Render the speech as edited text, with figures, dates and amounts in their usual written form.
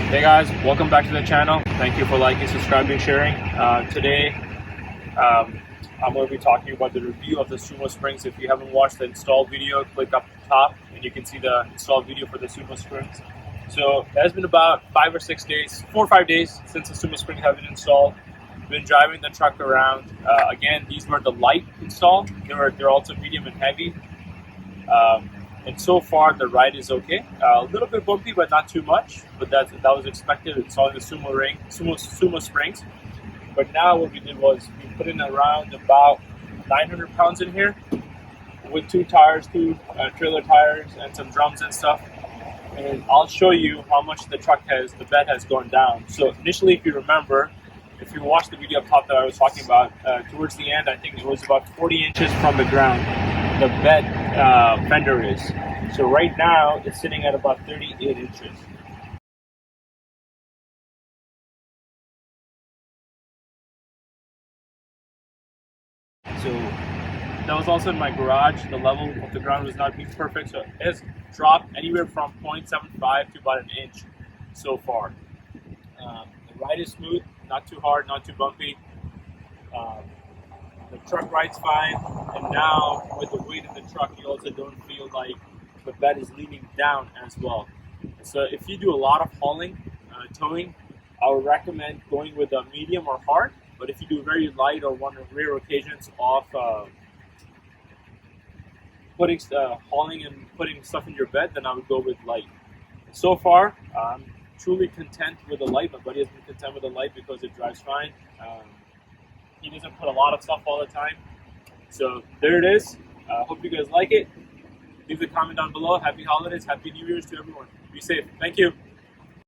Hey guys, welcome back to the channel. Thank you for liking, subscribing, sharing. Today, I'm going to be talking about the review of the Sumo Springs. If you haven't watched the install video, click up top and you can see the install video for the Sumo Springs. So it has been about 5 or 6 days, 4 or 5 days since the Sumo Springs have been installed. Been driving the truck around. Again, these were the light install. They're also medium and heavy. And so far the ride is okay. A little bit bumpy, but not too much. But that was expected. Installing the Sumo Springs. But now what we did was we put in around about 900 pounds in here with two tires, two trailer tires, and some drums and stuff. And I'll show you how much the bed has gone down. So initially, if you remember, if you watched the video up top that I was talking about, towards the end, I think it was about 40 inches from the ground, the bed fender is. So right now, it's sitting at about 38 inches. So that was also in my garage. The level of the ground was not being perfect, so it has dropped anywhere from 0.75 to about an inch so far. The ride is smooth, not too hard, not too bumpy. The truck rides fine, and now with the weight of the truck, you also don't feel like the bed is leaning down as well. So if you do a lot of hauling, towing, I would recommend going with a medium or hard. But if you do very light or one of rare occasions of hauling and putting stuff in your bed, then I would go with light. So far, I'm truly content with the light. My buddy has been content with the light because it drives fine. He doesn't put a lot of stuff all the time. So there it is. Hope you guys like it. Leave a comment down below. Happy holidays, happy New Year's to everyone. Be safe. Thank you.